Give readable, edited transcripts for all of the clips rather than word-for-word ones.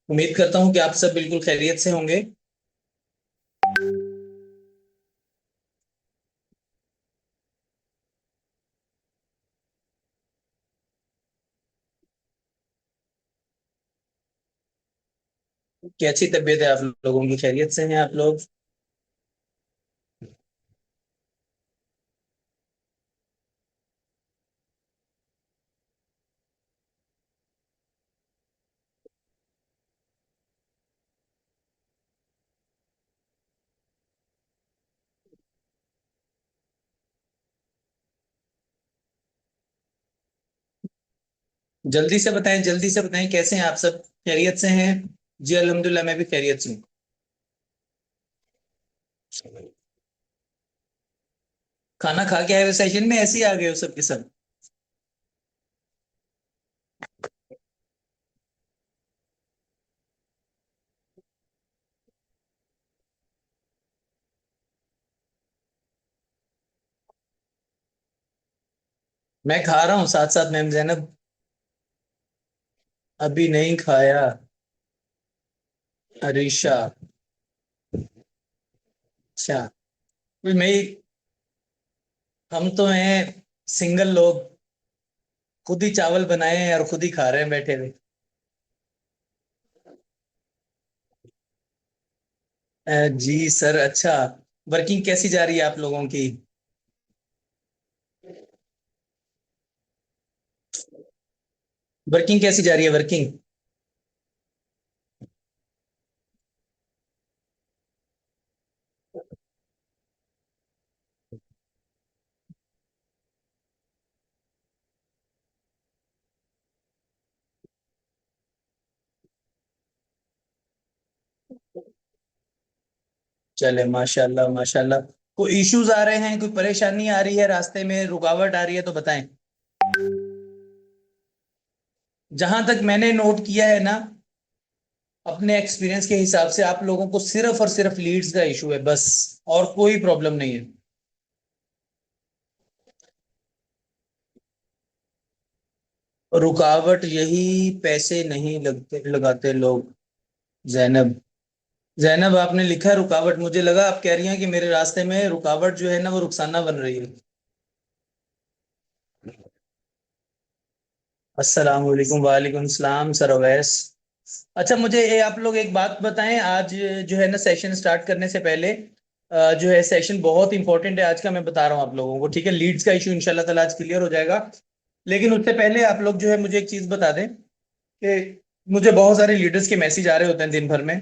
उम्मीद करता हूँ कि आप सब बिल्कुल खैरियत से होंगे। कैसी तबीयत है आप लोगों की? खैरियत से हैं आप लोग? जल्दी से बताएं, जल्दी से बताएं, कैसे हैं आप सब? खैरियत से हैं? जी अल्हम्दुलिल्लाह, मैं भी खैरियत से हूँ। खाना खा के आए हो सेशन में, ऐसे ही आ गए हो सब के सब? मैं खा रहा हूँ साथ साथ, मैम जैनब। अभी नहीं खाया। अरीशा? अच्छा। कोई मैं, हम तो हैं सिंगल लोग, खुद ही चावल बनाए हैं और खुद ही खा रहे हैं बैठे हुए। जी सर, अच्छा। वर्किंग कैसी जा रही है आप लोगों की? वर्किंग कैसी जा रही है, वर्किंग? चले, माशाल्लाह माशाल्लाह। कोई इश्यूज आ रहे हैं, कोई परेशानी आ रही है, रास्ते में रुकावट आ रही है तो बताएं। जहां तक मैंने नोट किया है ना, अपने एक्सपीरियंस के हिसाब से आप लोगों को सिर्फ और सिर्फ लीड्स का इशू है बस, और कोई प्रॉब्लम नहीं है। रुकावट यही, पैसे नहीं लगते लगाते लोग। जैनब, जैनब आपने लिखा है रुकावट, मुझे लगा आप कह रही हैं कि मेरे रास्ते में रुकावट जो है ना वो रुखसाना बन रही है। अस्सलाम वालेकुम। वालेकुम सलाम सर अवैस। अच्छा, मुझे ये आप लोग एक बात बताएं, आज जो है ना सेशन स्टार्ट करने से पहले, जो है सेशन बहुत इंपॉर्टेंट है आज का, मैं बता रहा हूँ आप लोगों को, ठीक है? लीड्स का इशू इंशाल्लाह ताला आज क्लियर हो जाएगा। लेकिन उससे पहले आप लोग जो है मुझे एक चीज बता दें कि मुझे बहुत सारे लीडर्स के मैसेज आ रहे होते हैं दिन भर में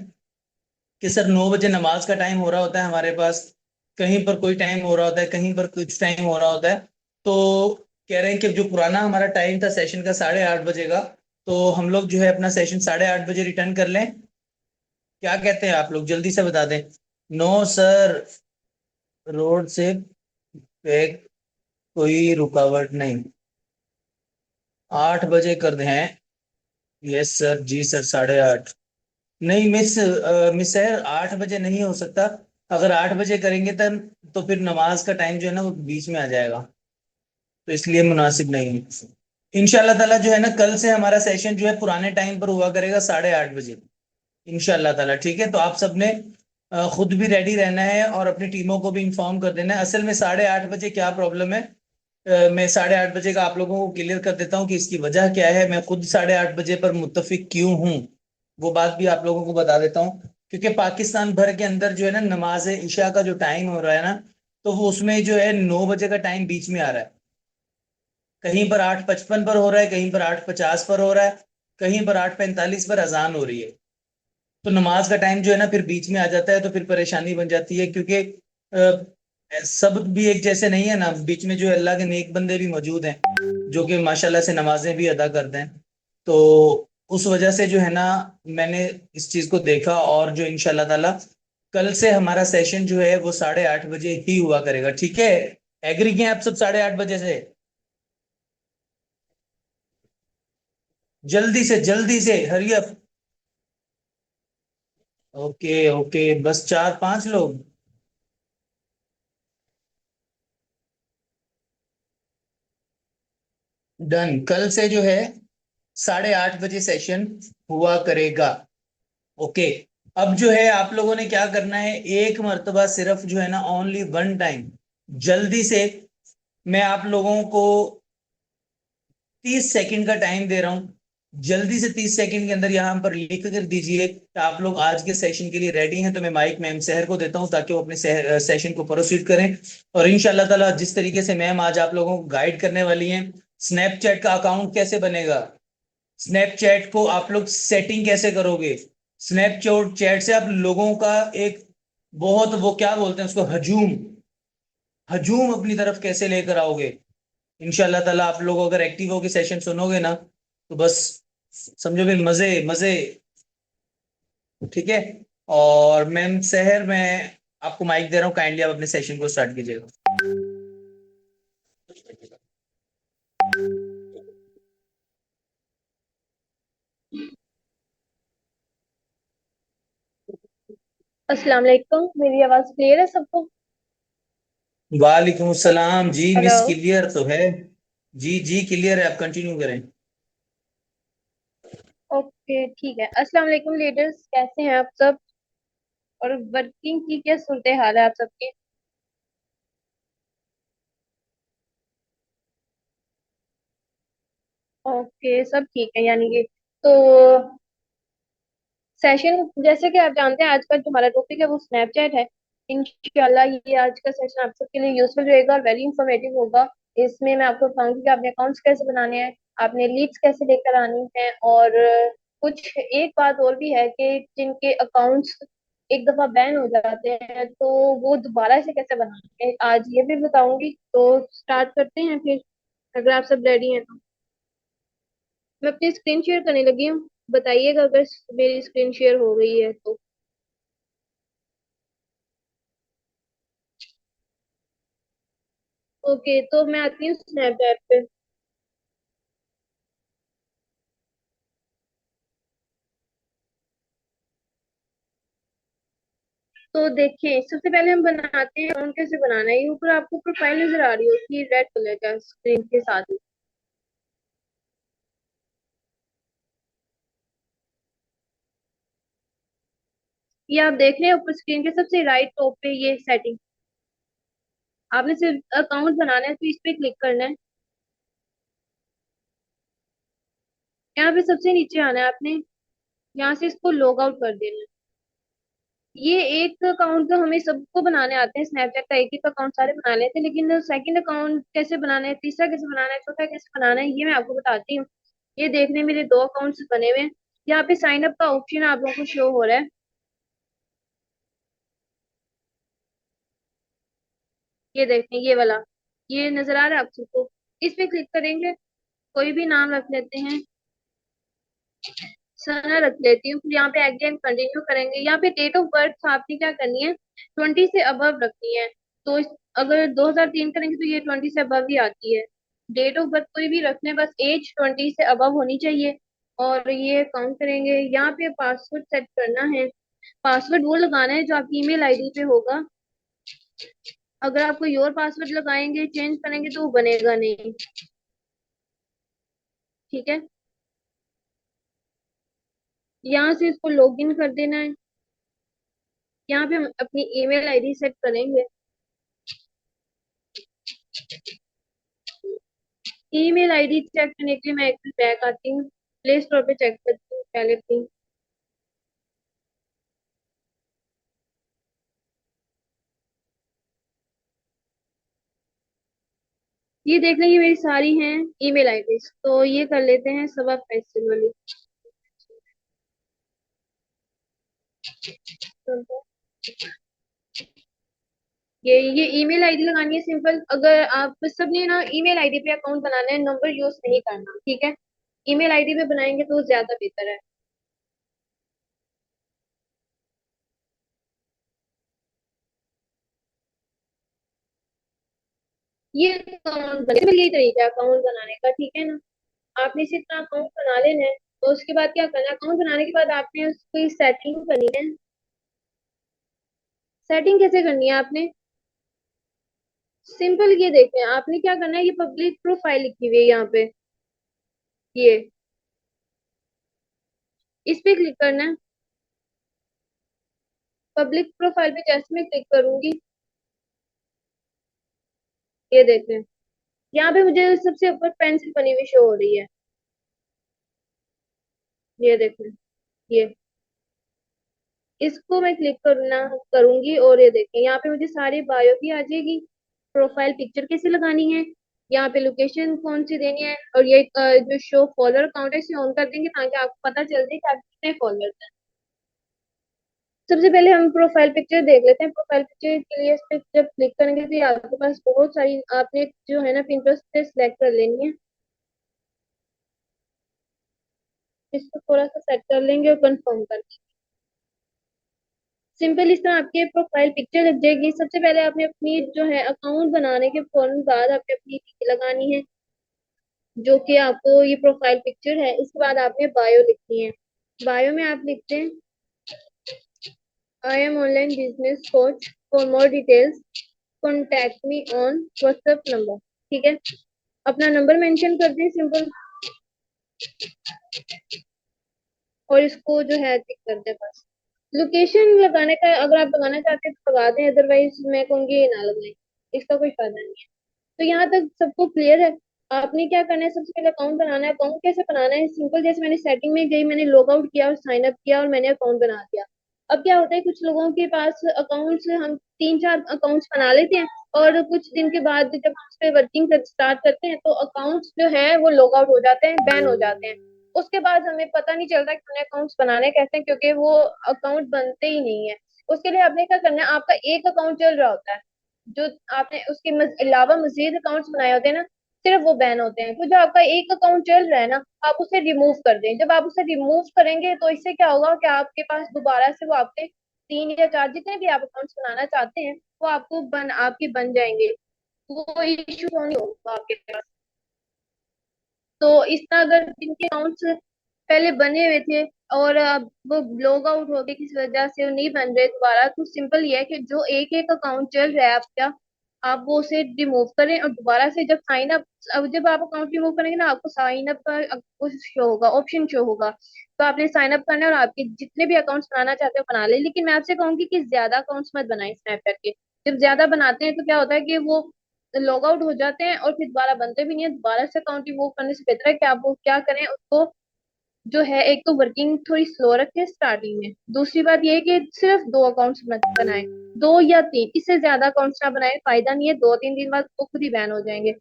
कि सर 9 बजे नमाज का टाइम हो रहा होता है हमारे पास, कहीं पर कोई टाइम हो रहा होता है, कहीं पर कुछ टाइम हो रहा होता है। तो कह रहे हैं कि जो पुराना हमारा टाइम था सेशन का 8:30 बजे का, तो हम लोग जो है अपना सेशन 8:30 बजे रिटर्न कर लें। क्या कहते हैं आप लोग? जल्दी से बता दें। नो सर, रोड से पे कोई रुकावट नहीं। 8 बजे कर दें हैं? यस सर, जी सर, 8:30। नहीं मिस, मिस सर, 8 बजे नहीं हो सकता। अगर 8 बजे करेंगे तब तो फिर नमाज का टाइम जो है ना वो बीच में आ जाएगा, तो इसलिए मुनासिब नहीं है। इंशाल्लाह ताला जो है ना कल से हमारा सेशन जो है पुराने टाइम पर हुआ करेगा, 8:30 बजे। इंशाल्लाह ताला, ठीक है? तो आप सबने खुद भी रेडी रहना है और अपनी टीमों को भी इंफॉर्म कर देना है। असल में 8:30 बजे क्या प्रॉब्लम है, मैं 8:30 बजे का आप लोगों को क्लियर कर देता हूँ कि इसकी वजह क्या है, मैं खुद 8:30 बजे पर मुत्तफिक क्यों हूँ। वो बात भी आप लोगों को बता देता हूँ। क्योंकि पाकिस्तान भर के अंदर जो है ना नमाज ईशा का जो टाइम हो रहा है ना, तो वो उसमें जो है 9 बजे का टाइम बीच में आ रहा है। कहीं पर 8:55 पर हो रहा है, कहीं पर 8:50 पर हो रहा है, कहीं पर 8:45 पर अजान हो रही है। तो नमाज का टाइम जो है ना फिर बीच में आ जाता है, तो फिर परेशानी बन जाती है। क्योंकि सब भी एक जैसे नहीं है ना, बीच में जो है अल्लाह के नेक बंदे भी मौजूद हैं जो कि माशाल्लाह से नमाजें भी अदा करते हैं। तो उस वजह से जो है ना मैंने इस चीज को देखा, और जो इंशाल्लाह ताला कल से हमारा सेशन जो है वो 8:30 बजे ही हुआ करेगा, ठीक है? एग्री हैं आप सब 8:30 बजे से? जल्दी से हरी अप। ओके ओके, बस 4-5 लोग। डन, कल से जो है 8:30 बजे सेशन हुआ करेगा। ओके। अब जो है आप लोगों ने क्या करना है, एक मर्तबा सिर्फ जो है ना, ओनली वन टाइम, जल्दी से, मैं आप लोगों को 30 सेकंड का टाइम दे रहा हूं। जल्दी से 30 सेकंड के अंदर यहां पर लिख कर दीजिए कि आप लोग आज के सेशन के लिए रेडी हैं। तो मैं माइक मैम सहर को देता हूं ताकि वो अपने सेशन को प्रोसीड करें। और इंशाल्लाह ताला जिस तरीके से मैम आज आप लोगों को गाइड करने वाली हैं, स्नैपचैट का अकाउंट कैसे बनेगा, स्नैपचैट को आप लोग सेटिंग कैसे करोगे, स्नैपचैट चैट से आप लोगों का एक बहुत, वो क्या बोलते हैं उसको, हजूम, हजूम अपनी तरफ कैसे लेकर आओगे। इंशाल्लाह ताला आप लोग अगर एक्टिव होके सेशन सुनोगे ना, तो बस समझो भी मजे मजे। ठीक है। और मैम सहर, मैं आपको माइक दे रहा हूँ, काइंडली आप अपने सेशन को स्टार्ट कीजिएगा। अस्सलाम वालेकुम। मेरी आवाज क्लियर है सबको? वालेकुम सलाम जी हेलो। मिस, क्लियर तो है। जी जी क्लियर है, आप कंटिन्यू करें। ओके ठीक है। अस्सलाम वालेकुम लीडर्स, कैसे हैं आप सब? और वर्किंग की क्या सूरत हाल है आप सबकी? ओके, सब ठीक है यानी कि। तो सेशन जैसे कि आप जानते हैं, आज का जो हमारा टॉपिक है वो स्नैपचैट है। इंशाल्लाह ये आज का सेशन आप सबके लिए यूजफुल रहेगा और वेरी इंफॉर्मेटिव होगा। इसमें मैं आपको बताऊंगी कि आपने अकाउंट्स कैसे बनाने हैं, आपने लीड्स कैसे लेकर आनी है, और कुछ एक बात और भी है कि जिनके अकाउंट्स एक दफा बैन हो जाते हैं तो वो दोबारा से कैसे बनाते हैं, आज ये भी बताऊंगी। तो स्टार्ट करते हैं फिर, अगर आप सब रेडी हैं तो। मैं अपनी स्क्रीन शेयर करने लगी हूँ, बताइएगा अगर मेरी स्क्रीन शेयर हो गई है तो। ओके, तो मैं आती हूँ स्नैपचैट पे। तो देखिए, सबसे पहले हम बनाते हैं अकाउंट कैसे बनाना है। ये ऊपर आपको प्रोफाइल नजर आ रही होगी रेड कलर का स्क्रीन के साथ ही। ये आप देख रहे हैं ऊपर स्क्रीन के सबसे राइट टॉप पे ये सेटिंग। आपने सिर्फ अकाउंट बनाना है तो इस पे क्लिक करना है। यहाँ पे सबसे नीचे आना है आपने, यहाँ से इसको लॉग आउट कर देना है। ये एक अकाउंट तो हमें सबको बनाने आते हैं, स्नैपचैट का एक एक अकाउंट सारे बना लेते हैं, लेकिन सेकंड अकाउंट कैसे बनाना है, तीसरा कैसे बनाना है, चौथा कैसे बनाना है, ये मैं आपको बताती हूँ। ये देखने मेरे दो अकाउंट्स बने हुए हैं। यहाँ पे साइन अप का ऑप्शन आप लोगों को शो हो रहा है, ये देखते हैं ये वाला, ये नजर आ रहा है आप सबको? इस पे क्लिक करेंगे, कोई भी नाम रख लेते हैं, सना रख लेती हूँ। फिर यहाँ पे अगेन कंटिन्यू करेंगे। यहाँ पे डेट ऑफ बर्थ आपने क्या करनी है, 20 से अबव रखनी है। तो अगर 2003 करेंगे तो ये 20 से अबव ही आती है। डेट ऑफ बर्थ कोई भी रखने, बस एज 20 से अबव होनी चाहिए। और ये काउंट करेंगे, यहाँ पे पासवर्ड सेट करना है। पासवर्ड वो लगाना है जो आपकी ईमेल आईडी पे होगा। अगर आप कोई और पासवर्ड लगाएंगे, चेंज करेंगे, तो वो बनेगा नहीं। ठीक है, यहाँ से इसको लॉगिन कर देना है। यहाँ पे हम अपनी ईमेल आईडी सेट करेंगे। ईमेल आईडी चेक करने के लिए मैं एक बैक आती हूँ, प्ले स्टोर पे चेक करती हूँ पहले अपनी। ये देख लें, ये मेरी सारी हैं ईमेल आईडी। तो ये कर लेते हैं सबा फैसल वाली। ये ईमेल आईडी लगानी है सिंपल। अगर आप सबने ना ईमेल आईडी पे अकाउंट बनाना है, नंबर यूज नहीं करना, ठीक है? ईमेल आईडी पे बनाएंगे तो ज्यादा बेहतर है। ये अकाउंट बने, यही तरीका है अकाउंट बनाने का, ठीक है ना? आपने इसी तरह अकाउंट बना लेना है। तो उसके बाद क्या करना है, अकाउंट बनाने के बाद आपने उसकी सेटिंग करनी है। सेटिंग कैसे करनी है आपने, सिंपल ये देखें, आपने क्या करना है, ये पब्लिक प्रोफाइल लिखी हुई है यहाँ पे, ये इस पे क्लिक करना है। पब्लिक प्रोफाइल पे जैसे मैं क्लिक करूंगी, ये देखें, यहाँ पे मुझे सबसे ऊपर पेंसिल बनी हुई शो हो रही है। ये देखें, ये इसको मैं क्लिक करना करूंगी और ये देखें, यहाँ पे मुझे सारी बायो भी आ जाएगी, प्रोफाइल पिक्चर कैसे लगानी है, यहाँ पे लोकेशन कौन सी देनी है, और ये जो शो फॉलोअर अकाउंट है इसे ऑन कर देंगे ताकि आपको पता चल जाए कि आप कितने फॉलोअर्स हैं। सबसे पहले हम प्रोफाइल पिक्चर देख लेते हैं। प्रोफाइल पिक्चर के लिए इस पे जब क्लिक करेंगे तो ये आपके पास बहुत सारी, आपने जो है ना पिंटरेस्ट से सिलेक्ट कर लेनी है। इसको थोड़ा सा सेट कर लेंगे और कंफर्म कर देंगे। सिंपल इस तरह आपके प्रोफाइल पिक्चर लग जाएगी। सबसे पहले आपने अपनी जो है अकाउंट बनाने के फौरन बाद आपने अपनी पिक लगानी है, जो कि आपको ये प्रोफाइल पिक्चर है। इसके बाद आपने बायो लिखनी है। बायो में आप लिखते हैं, I am online business coach, for more details contact me on WhatsApp number. ठीक है, अपना नंबर मेंशन कर दें सिंपल, और इसको जो है टिक कर दें बस। लोकेशन लगाने का अगर आप लगाना चाहते हैं तो लगा दें, अदरवाइज मैं कहूँगी ये ना लगाएं, इसका कोई फायदा नहीं है। तो यहाँ तक सबको क्लियर है। आपने क्या करना है, सबसे पहले अकाउंट बनाना है। अकाउंट कैसे बनाना है, सिंपल, जैसे मैंने सेटिंग में गई, मैंने लॉग आउट किया और साइन अप किया और मैंने अकाउंट बना दिया। अब क्या होता है, कुछ लोगों के पास अकाउंट्स, हम 3-4 अकाउंट्स बना लेते हैं और कुछ दिन के बाद जब हम उस पर वर्किंग स्टार्ट करते हैं तो अकाउंट्स जो है वो लॉग आउट हो जाते हैं, बैन हो जाते हैं। उसके बाद हमें पता नहीं चलता कि हमें अकाउंट्स बनाने कैसे हैं, क्योंकि वो अकाउंट बनते ही नहीं है। उसके लिए आपने क्या करना है, आपका एक अकाउंट चल रहा होता है, जो आपने उसके अलावा मजीद अकाउंट्स बनाए होते हैं ना, सिर्फ वो बैन होते हैं। तो जो आपका एक अकाउंट चल रहा है ना, आप उसे रिमूव कर दें। जब आप उसे रिमूव करेंगे तो इससे क्या होगा कि आपके पास दोबारा से वो आपके 3 या 4 जितने भी आप अकाउंट्स बनाना चाहते हैं वो आपके बन जाएंगे। वो इश्यू नहीं होगा आपके पास। तो इस तरह अगर जिनके अकाउंट्स पहले बने हुए थे और अब वो लॉग आउट हो गए किसी वजह से, वो नहीं बन रहे दोबारा, तो सिंपल ये है कि जो एक एक अकाउंट चल रहा है आपका, आप वो उसे रिमूव करें और दोबारा से जब साइन अप, अब जब आप अकाउंट रिमूव करेंगे ना, आपको साइन अप का आपको शो होगा, ऑप्शन शो होगा। तो आपने साइन अप करना है और आपके जितने भी अकाउंट्स बनाना चाहते हो बना ले। लेकिन मैं आपसे कहूंगी कि ज्यादा अकाउंट्स मत बनाएं स्नैपचैट के। जब ज्यादा बनाते हैं तो क्या होता है कि वो लॉग आउट हो जाते हैं और फिर दोबारा बनते भी नहीं है। दोबारा से अकाउंट रिमूव करने से बेहतर है कि आप वो क्या करें, उसको जो है, एक तो वर्किंग थोड़ी स्लो रखें स्टार्टिंग में। दूसरी बात ये है कि सिर्फ 2 अकाउंट्स मत बनाएं, 2 या 3, इससे ज्यादा अकाउंट्स ना बनाएं, फायदा नहीं है। 2-3 दिन बाद वो खुद ही बैन हो जाएंगे।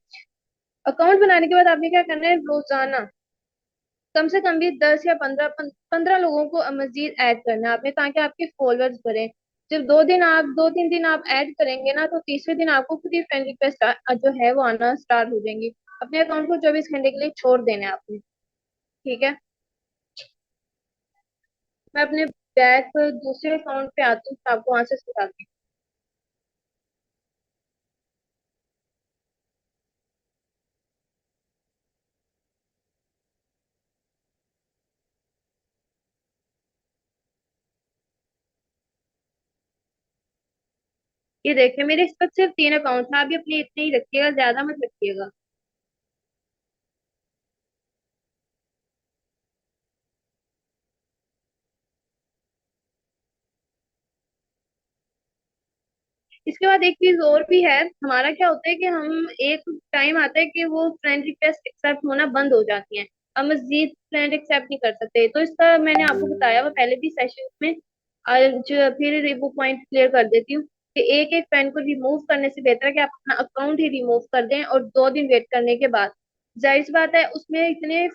अकाउंट बनाने के बाद आपने क्या करना है, रोजाना कम से कम भी 10 या 15 लोगों को मजीद ऐड करना है आपने, ताकि आपके फॉलोअर्स बढ़े। जब 2 3 दिन आप ऐड करेंगे ना, तो तीसरे दिन आपको खुद ही फ्रेंड रिक्वेस्ट जो है वो आना स्टार्ट हो जाएंगी। अपने अकाउंट को 24 घंटे के लिए छोड़ देना है आपने। ठीक है, मैं अपने बैक दूसरे अकाउंट पे आती हूँ, तो आपको वहां से सिखाती हूँ। ये देखिए, मेरे इस वक्त सिर्फ 3 अकाउंट है, आप भी अपने इतने ही रखिएगा, ज्यादा मत रखिएगा। इसके बाद एक चीज और भी है, हमारा क्या होता है कि हम एक टाइम आता है कि वो फ्रेंड रिक्वेस्ट एक्सेप्ट होना बंद हो जाती हैं, हम मजीद फ्रेंड एक्सेप्ट नहीं कर सकते। तो इसका मैंने आपको बताया वो पहले भी सेशन में, आज फिर वो पॉइंट क्लियर कर देती हूँ कि एक एक फ्रेंड को रिमूव करने से बेहतर है कि आप अपना अकाउंट ही रिमूव कर दें, और 2 दिन वेट करने के बाद, जाहिर सी बात है उसमें इतने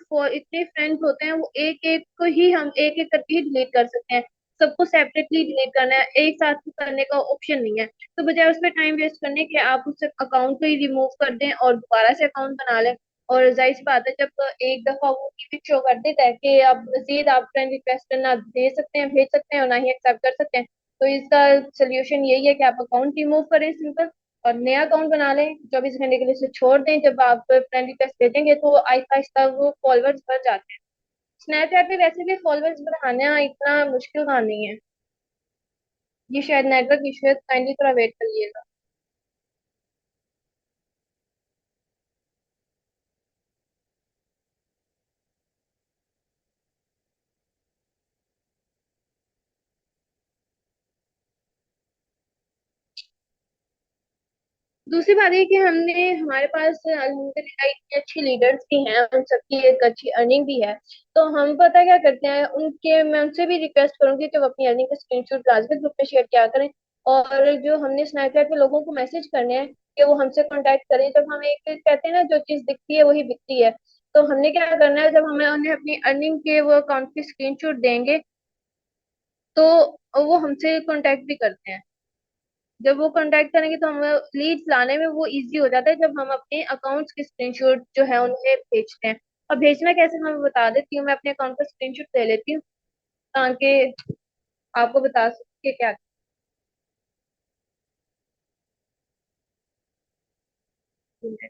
फ्रेंड्स होते हैं, वो एक एक को ही हम एक एक करके ही डिलीट कर सकते हैं। सबको सेपरेटली डिलीट करना है, एक साथ करने का ऑप्शन नहीं है। तो बजाय उसमें टाइम वेस्ट करने के आप उस अकाउंट को ही रिमूव कर दें और दोबारा से अकाउंट बना लें। और जाहिर सी बात है, जब एक दफा वो टिक शो कर देता है कि अब मजीद आप फ्रेंड रिक्वेस्ट ना दे सकते हैं, भेज सकते हैं और ना ही एक्सेप्ट कर सकते हैं, तो इसका सोल्यूशन यही है कि आप अकाउंट रिमूव करें सिंपल, और नया अकाउंट बना लें। 24 घंटे के लिए उसे छोड़ दें, जब आप फ्रेंड रिक्वेस्ट भेजेंगे तो आहिस्ता आहिस्ता वो फॉलोअर्स बढ़ जाते हैं। स्नैपचैट पे वैसे भी फॉलोअर्स बढ़ाना इतना मुश्किल काम नहीं है। ये शायद नेटवर्क इशू है, काइंडली थोड़ा वेट करिएगा। दूसरी बात ये कि हमने हमारे पास अल्हम्दुलिल्लाह इतनी अच्छी लीडर्स भी हैं, उन सबकी एक अच्छी अर्निंग भी है। तो हम पता क्या करते हैं, उनके मैं उनसे भी रिक्वेस्ट करूंगी कि वो अपनी अर्निंग का स्क्रीनशॉट लाजमी ग्रुप में शेयर किया करें। और जो हमने स्नैपचैट पे लोगों को मैसेज करने हैं कि वो हमसे कांटेक्ट करें, जब हम एक कहते हैं ना, जो चीज दिखती है वही बिकती है। तो हमने क्या करना है, जब हमें उन्हें अपनी अर्निंग के वो अकाउंट की स्क्रीनशॉट देंगे तो वो हमसे कांटेक्ट भी करते हैं। जब वो कांटेक्ट करेंगे तो हमें लीड्स लाने में वो इजी हो जाता है, जब हम अपने अकाउंट्स के स्क्रीनशॉट जो है उन्हें भेजते हैं। और भेजना कैसे मैं बता देती हूँ, मैं अपने अकाउंट का स्क्रीनशॉट ले लेती हूँ ताकि आपको बता सके क्या करना है।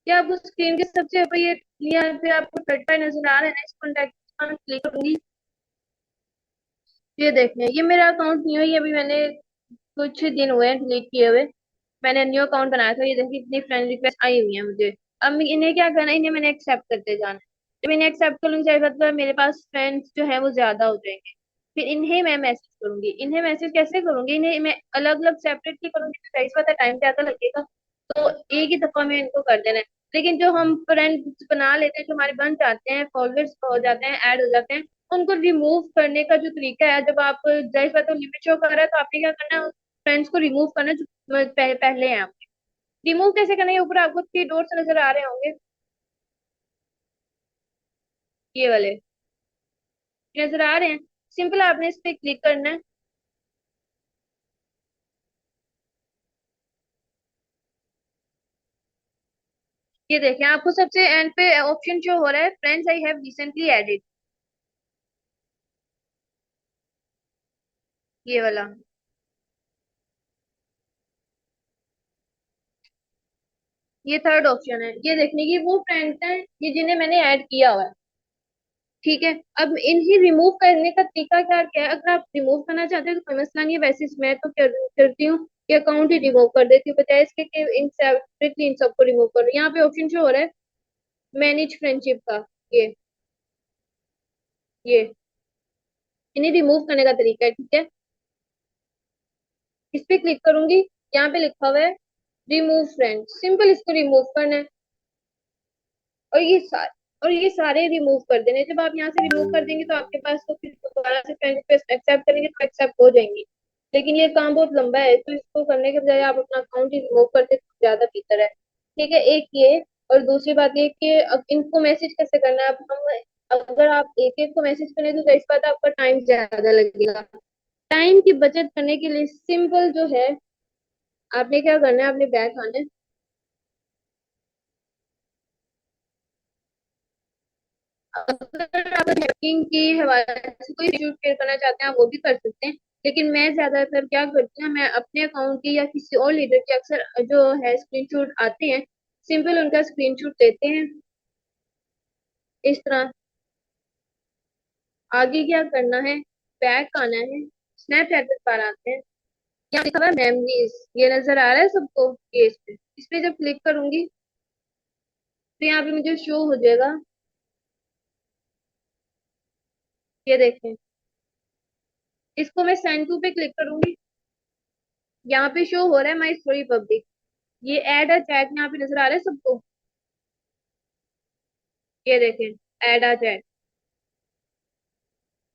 क्या आपको स्क्रीन के सबसे ऊपर ये यहाँ पे आपको 35 नजर आ रहा है ना, इस कॉन्टेक्ट क्लिक करूंगी। ये देखें, ये मेरा अकाउंट नहीं है, ये अभी मैंने कुछ दिन हुए हैं डिलीट किए हुए। मैंने न्यू अकाउंट बनाया था, ये देखिए इतनी फ्रेंड रिक्वेस्ट आई हुई है मुझे। अब इन्हें क्या करना है, इन्हें मैंने एक्सेप्ट करते जाना है। जब इन्हें एक्सेप्ट कर लूंगी, मतलब मेरे पास फ्रेंड्स जो है वो ज्यादा हो जाएंगे। फिर इन्हें मैं मैसेज करूंगी। इन्हें मैसेज कैसे करूंगी, इन्हें मैं अलग अलग सेपरेटली करूंगी तो जाहिर सी बात है टाइम ज्यादा लगेगा। तो एक ही दफा में इनको कर देना है। लेकिन जो हम फ्रेंड्स बना लेते हैं, जो हमारे बन जाते हैं, फॉलोअर्स हो जाते हैं, ऐड हो जाते हैं, उनको रिमूव करने का जो तरीका है, जब आप जाहिर सी बात है लिमिट शो कर रहा है तो आपने क्या करना है, फ्रेंड्स को रिमूव करना जो पहले हैं आपके। रिमूव कैसे करना है, ऊपर आपको 3 डॉट्स नजर आ रहे होंगे, ये वाले नजर आ रहे हैं। सिंपल आपने इस पे क्लिक करना है। ये देखें, आपको सबसे एंड पे ऑप्शन जो हो रहा है, friends I have recently added, ये वाला। ये थर्ड ऑप्शन है, ये देखने की वो फ्रेंड्स हैं ये जिन्हें मैंने ऐड किया हुआ है। ठीक है। अब इन्हें रिमूव करने का तरीका क्या क्या है, अगर आप रिमूव करना चाहते हैं तो कोई मसला नहीं है, वैसे मैं तो करती हूँ कि अकाउंट ही रिमूव कर देती हूँ, बजाय इसके कि इन सेपरेटली इन सबको रिमूव करो। यहाँ पे ऑप्शन जो हो रहा है मैनेज फ्रेंडशिप का, ये ये इन्हें रिमूव करने का तरीका है। ठीक है, इस पे क्लिक करूंगी। यहाँ पे लिखा हुआ है रिमूव फ्रेंड, सिंपल इसको रिमूव करना है। और ये सारे और ये सारे रिमूव कर देने। जब आप यहाँ से रिमूव कर देंगे तो आपके पास तो फिर दोबारा से फ्रेंड रिक्वेस्ट एक्सेप्ट करेंगे तो एक्सेप्ट हो जाएंगी। लेकिन ये काम बहुत लंबा है, तो इसको करने के बजाय आप अपना अकाउंट ही रिमूव करते तो ज्यादा बेहतर है। ठीक है, एक ये। और दूसरी बात ये कि अब इनको मैसेज कैसे करना है। अब हम अगर आप एक एक को मैसेज करें तो इस बात आपका टाइम ज्यादा लगेगा। टाइम की बचत करने के लिए सिंपल जो है, आपने क्या करना है, आपने बैक आना है। अगर आप हैकिंग की हवाले से कोई इशू शेयर करना चाहते हैं, आप वो भी कर सकते हैं। लेकिन मैं ज्यादातर क्या करती हूँ, मैं अपने अकाउंट की या किसी और लीडर की अक्सर जो है स्क्रीनशॉट आते हैं, सिंपल उनका स्क्रीनशॉट लेते हैं इस तरह। आगे क्या करना है, बैक आना है, स्नैपचैट पर आते हैं। यहाँ लिखा हुआ है मेमोरीज, ये नजर आ रहा है सबको, ये इस पे जब क्लिक करूंगी तो यहाँ पे मुझे शो हो जाएगा। ये देखें, इसको मैं सेंड टू पे क्लिक करूंगी। यहाँ पे शो हो रहा है माई स्टोरी पब्लिक। ये ऐड अ चैट यहाँ पे नजर आ रहा है सबको, ये देखें, ऐड अ चैट।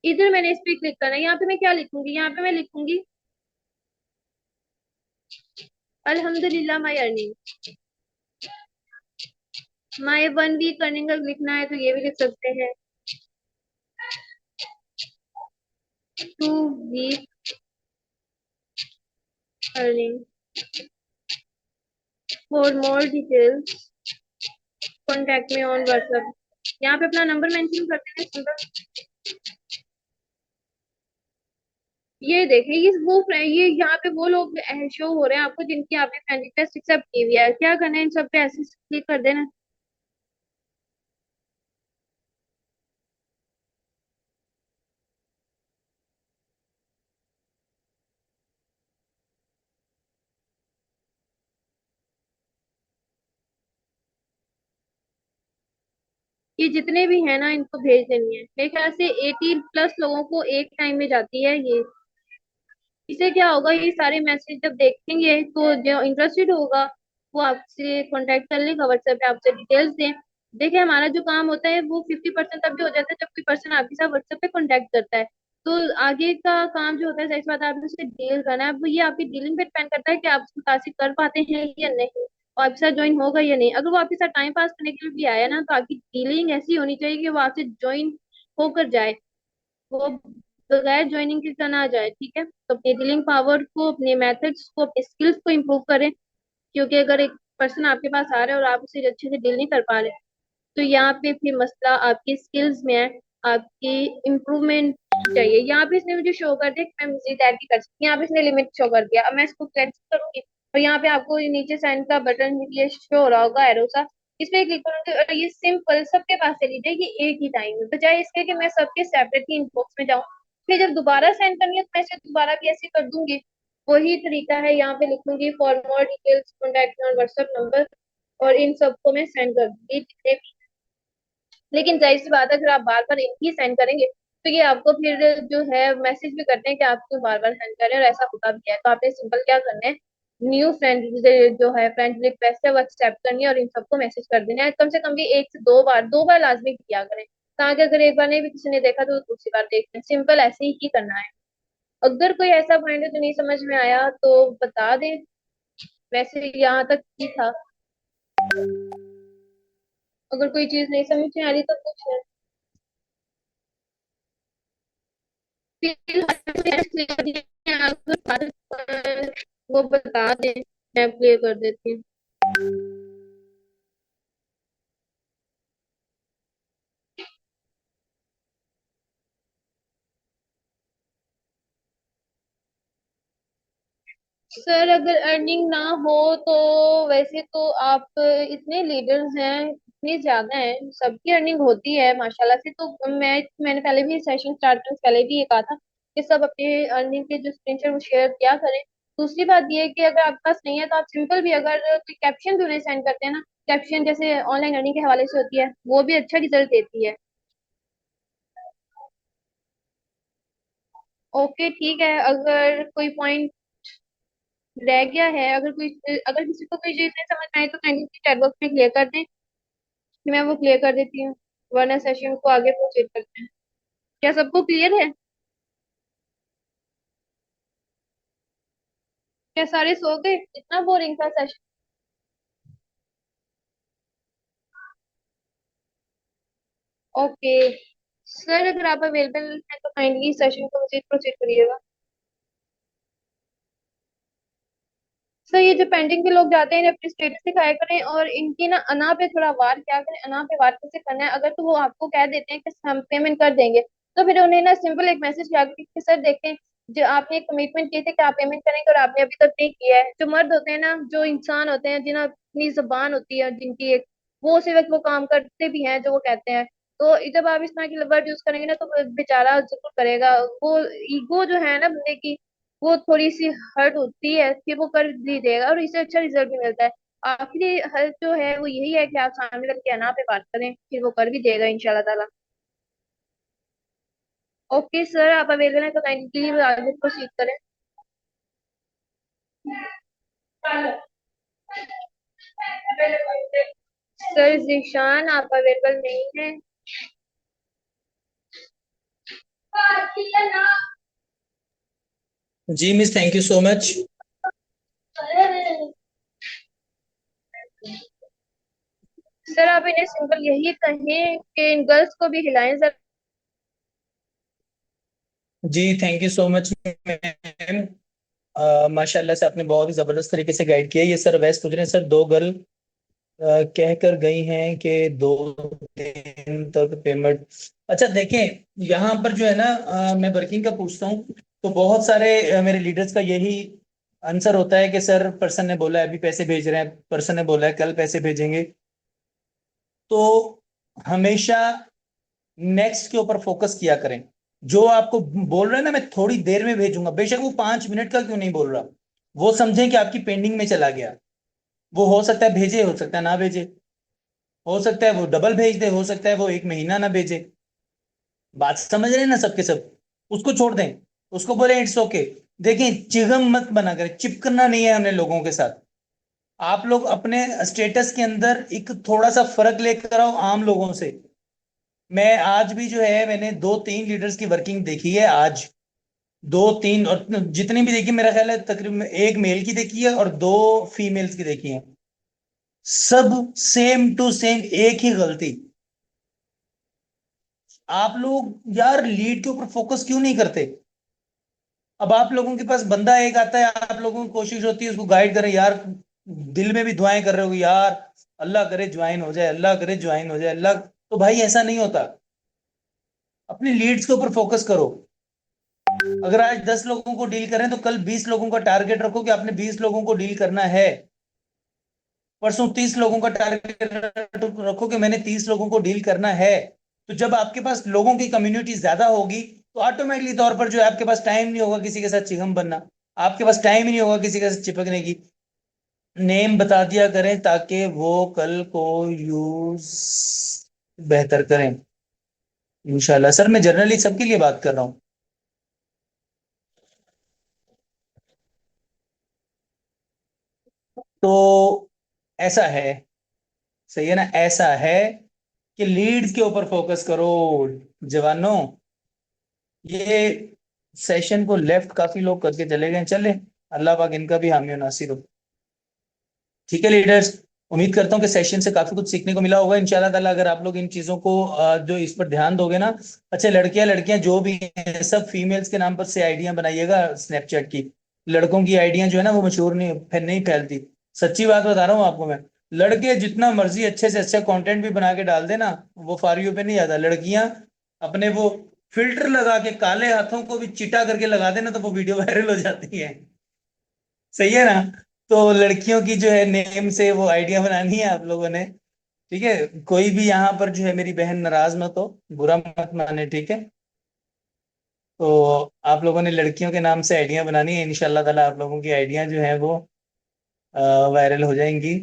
इधर मैंने इस पे क्लिक करना है। यहाँ पे मैं क्या लिखूंगी, यहाँ पे मैं लिखूंगी अल्हम्दुलिल्लाह my earning. My 1 week earning अगर लिखना है तो ये भी लिख सकते हैं, 2 week earning. For more details contact me on WhatsApp. यहाँ पे अपना नंबर मेंशन करते हैं सिंपल। ये देखें, ये यहाँ पे वो लोग शो हो रहे हैं आपको जिनकी आपने फ्रेंड रिक्वेस्ट एक्सेप्ट की हुई है। क्या करना है, इन सब पे ऐसे क्लिक कर देना। ये जितने भी है ना इनको भेज देनी है। मेरे ख्याल से 18+ लोगों को एक टाइम में जाती है ये। इससे क्या होगा, ये सारे मैसेज जब देखेंगे तो जो इंटरेस्टेड होगा वो आपसे कांटेक्ट कर लेगा, व्हाट्सएप पे आपसे डिटेल्स दें। देखिए हमारा जो काम होता है वो 50% तब भी हो जाता है जब कोई पर्सन आपके साथ व्हाट्सएप पे कांटेक्ट करता है। तो आगे का काम जो होता है, जाहिर सी बात है आपने उससे डील करना है। अब ये आपकी डीलिंग पे डिपेंड करता है कि आप उसको मुतासिर कर पाते हैं या नहीं, और आपके साथ ज्वाइन होगा या नहीं। अगर वो आपके साथ टाइम पास करने के लिए भी आया ना, तो आपकी डीलिंग ऐसी होनी चाहिए कि वो आपसे ज्वाइन होकर जाए, वो बगैर ज्वाइनिंग के ना जाए। ठीक है, तो अपनी डीलिंग पावर को, अपने मेथड्स को, अपने स्किल्स को इम्प्रूव करें। क्योंकि अगर एक पर्सन आपके पास आ रहा है और आप उसे अच्छे से डील नहीं कर पा रहे, तो यहाँ पे फिर मसला आपकी स्किल्स में है, आपकी इम्प्रूवमेंट चाहिए। यहाँ पे इसने मुझे शो कर दिया कि मैं मजीद ऐड नहीं कर सकती, यहाँ पे इसने लिमिट शो कर दिया। अब मैं इसको कैंसिल करूंगी और यहाँ पे आपको नीचे साइन का बटन ये शो हो रहा होगा, एरो सा, इस पे क्लिक करूंगी और ये सिंपल सबके पास चली जाएगी एक ही टाइम में, बजाय इसके कि मैं सबके सेपरेटली इनबॉक्स में जाऊँ। फिर जब दोबारा सेंड करनी है तो मैं इसे दोबारा भी ऐसे कर दूंगी। वही तरीका है, यहाँ पे लिखूंगी for more details contact on WhatsApp number, और इन सबको मैं सेंड कर दूंगी जितने भी। लेकिन जाहिर सी बात है अगर आप बार बार एक ही सेंड करेंगे तो ये आपको फिर जो है मैसेज भी करते हैं कि आप क्यों बार बार सेंड कर रहे हैं, और ऐसा होता भी है। तो आपने सिंपल क्या करना है, न्यू फ्रेंड जो है फ्रेंड रिक्वेस्ट है वो एक्सेप्ट करनी है और इन सबको मैसेज कर देना है। कम से कम भी 1 से 2 बार, 2 बार लाजमी किया करें, ताकि अगर एक बार नहीं भी किसी ने देखा तो दूसरी बार देख लें। सिंपल ऐसे ही करना है। अगर कोई ऐसा पॉइंट है जो नहीं समझ में आया तो बता दें, वैसे यहाँ तक ही था। अगर कोई चीज नहीं समझ में आ रही तो पूछ लें। वो बता दें, मैं प्ले कर देती हूँ। सर अगर अर्निंग ना हो तो वैसे तो आप, इतने लीडर्स हैं, इतनी ज्यादा हैं, सबकी अर्निंग होती है माशाल्लाह से। तो मैंने पहले भी सेशन स्टार्ट करने से पहले भी ये कहा था कि सब अपने अर्निंग के जो स्क्रीनशॉट वो शेयर किया करें। दूसरी बात ये है कि अगर आपके पास नहीं है तो आप सिंपल भी अगर कोई कैप्शन भी उन्हें सेंड करते हैं ना, कैप्शन जैसे ऑनलाइन अर्निंग के हवाले से होती है, वो भी अच्छा रिजल्ट देती है। ओके ठीक है, अगर कोई पॉइंट रह गया है, अगर किसी को कोई चीज नहीं समझ में आए तो काइंडली चैट बॉक्स में क्लियर कर दें, मैं वो क्लियर कर देती हूँ, वरना सेशन को आगे प्रोसीड करते हैं। क्या सबको क्लियर है? क्या सारे सो गए? इतना बोरिंग था सेशन। ओके सर, अगर आप अवेलेबल हैं तो काइंडली सेशन को मजीद प्रोसीड करिएगा। सर ये जो पेंडिंग के लोग जाते हैं इन्हें अपनी स्टेटस दिखाया करें, और इनकी ना अना पे थोड़ा वार क्या करें, अना पे वार कैसे करना है। अगर तो वो आपको कह देते हैं कि हम पेमेंट कर देंगे, तो फिर उन्हें ना सिंपल एक मैसेज किया करें कि सर देखें, जो आपने एक कमिटमेंट की थी कि आप पेमेंट करेंगे और आपने अभी तक नहीं किया है। जो मर्द होते हैं ना, जो इंसान होते हैं जिन्हें अपनी जुबान होती है जिनकी एक, वो उसी वक्त वो काम करते भी हैं जो वो कहते हैं। तो जब आप इस तरह की वर्ड यूज करेंगे ना तो वो बेचारा जरूर करेगा। वो ईगो जो है ना बंदे की, वो थोड़ी सी हर्ट होती है, फिर वो कर भी देगा और इससे अच्छा रिजल्ट भी मिलता है। आखिरी हल जो है वो यही है कि आप सामने वाले के अना पे बात करें, फिर वो कर भी देगा इंशाल्लाह ताला। ओके सर, आप अवेलेबल हैं तो काइंडली आगे प्रोसीड करें। सर जीशान आप अवेलेबल नहीं है? जी miss, thank you so much. Sir आप इन्हें सिंपल यही कहें कि इन गर्ल्स को भी हिलाएं जरा। जी thank you so much ma'am. माशाल्लाह से आपने बहुत ही जबरदस्त तरीके से गाइड किया। ये सर वैसे पूछ रहे हैं, सर दो गर्ल कह कर गई हैं कि 2 दिन तक पेमेंट। अच्छा देखें, यहाँ पर जो है ना, मैं वर्किंग का पूछता हूँ तो बहुत सारे मेरे लीडर्स का यही आंसर होता है कि सर पर्सन ने बोला है अभी पैसे भेज रहे हैं, पर्सन ने बोला है कल पैसे भेजेंगे। तो हमेशा नेक्स्ट के ऊपर फोकस किया करें। जो आपको बोल रहे हैं ना मैं थोड़ी देर में भेजूंगा, बेशक वो 5 मिनट का क्यों नहीं बोल रहा, वो समझें कि आपकी पेंडिंग में चला गया। वो हो सकता है भेजे, हो सकता है ना भेजे। हो सकता है वो डबल भेज दे, हो सकता है वो एक महीना ना भेजे। बात समझ रहे हैं ना सबके सब। उसको छोड़ दें, उसको बोले इट्स ओके। देखिए, चिगम मत बना करें, चिपकना नहीं है हमने लोगों के साथ। आप लोग अपने स्टेटस के अंदर एक थोड़ा सा फर्क लेकर आओ आम लोगों से। मैं आज भी जो है, मैंने दो तीन लीडर्स की वर्किंग देखी है आज। दो तीन, और जितनी भी देखी मेरा ख्याल है तकरीबन एक मेल की देखी है और दो फीमेल्स की देखी है। सब सेम टू सेम एक ही गलती। आप लोग यार लीड के ऊपर फोकस क्यों नहीं करते? अब आप लोगों के पास बंदा एक आता है, आप लोगों की कोशिश होती है उसको गाइड करें यार। दिल में भी दुआएं कर रहे हो यार, अल्लाह करे ज्वाइन हो जाए, अल्लाह करे ज्वाइन हो जाए, अल्लाह। तो भाई ऐसा नहीं होता। अपनी लीड्स के ऊपर फोकस करो। अगर आज 10 लोगों को डील करें तो कल 20 लोगों का टारगेट रखो कि आपने 20 लोगों को डील करना है। परसों 30 लोगों का टारगेट रखो कि मैंने 30 लोगों को डील करना है। तो जब आपके पास लोगों की कम्युनिटी ज्यादा होगी, तो ऑटोमेटिकली तौर पर जो है आपके पास टाइम नहीं होगा किसी के साथ चिगम बनना। आपके पास टाइम ही नहीं होगा किसी के साथ चिपकने की। नेम बता दिया करें ताकि वो कल को यूज बेहतर करें। इंशाल्लाह सर, मैं जनरली सबके लिए बात कर रहा हूँ। तो ऐसा है, सही है ना? ऐसा है कि लीड्स के ऊपर फोकस करो जवानों। ये सेशन को लेफ्ट काफी लोग करके चले गए, चले, अल्लाह पाक इनका भी हामी और नासिर हो। ठीक है लीडर्स, उम्मीद करता हूँ कि सेशन से काफी कुछ सीखने को मिला होगा इंशाल्लाह ताला। अगर आप लोग इन चीजों को जो इस पर ध्यान दोगे ना। अच्छा, लड़कियां लड़कियां जो भी हैं सब फीमेल्स के नाम पर से आइडियां बनाइएगा स्नैपचैट की। लड़कों की आइडियां जो है ना वो मशहूर नहीं, फिर नहीं फैलती। सच्ची बात बता रहा हूँ आपको मैं। लड़के जितना मर्जी अच्छे से अच्छा कंटेंट भी बना के डाल देना, वो फॉर यू पे नहीं आता। लड़कियां अपने वो फिल्टर लगा के काले हाथों को भी चिटा करके लगा देना तो वो वीडियो वायरल हो जाती है। सही है ना? तो लड़कियों की जो है नेम से वो आइडिया बनानी है आप लोगों ने। ठीक है। कोई भी यहाँ पर जो है मेरी बहन नाराज मत हो, बुरा मत माने, ठीक है? तो आप लोगों ने लड़कियों के नाम से आइडिया बनानी है, इंशाल्लाह ताला आप लोगों की आइडिया जो है वो वायरल हो जाएंगी।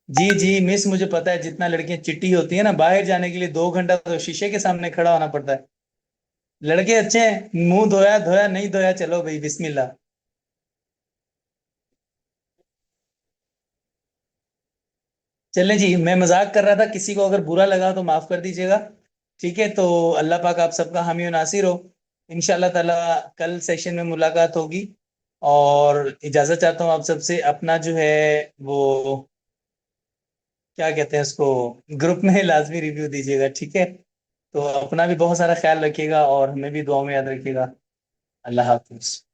जी जी मिस, मुझे पता है जितना लड़कियां चिट्टी होती है ना, बाहर जाने के लिए 2 घंटा तो शीशे के सामने खड़ा होना पड़ता है। लड़के अच्छे हैं, मुंह धोया धोया नहीं धोया, चलो भाई बिस्मिल्लाह। चलें जी, मैं मजाक कर रहा था, किसी को अगर बुरा लगा तो माफ कर दीजिएगा। ठीक है, तो अल्लाह पाक आप सबका हामी और नासिर हो। इंशाल्लाह ताला कल सेशन में मुलाकात होगी। और इजाजत चाहता हूँ आप सबसे। अपना जो है वो क्या कहते हैं उसको, ग्रुप में लाजमी रिव्यू दीजिएगा, ठीक है? तो अपना भी बहुत सारा ख्याल रखिएगा और हमें भी दुआ में याद रखिएगा। अल्लाह हाफिज।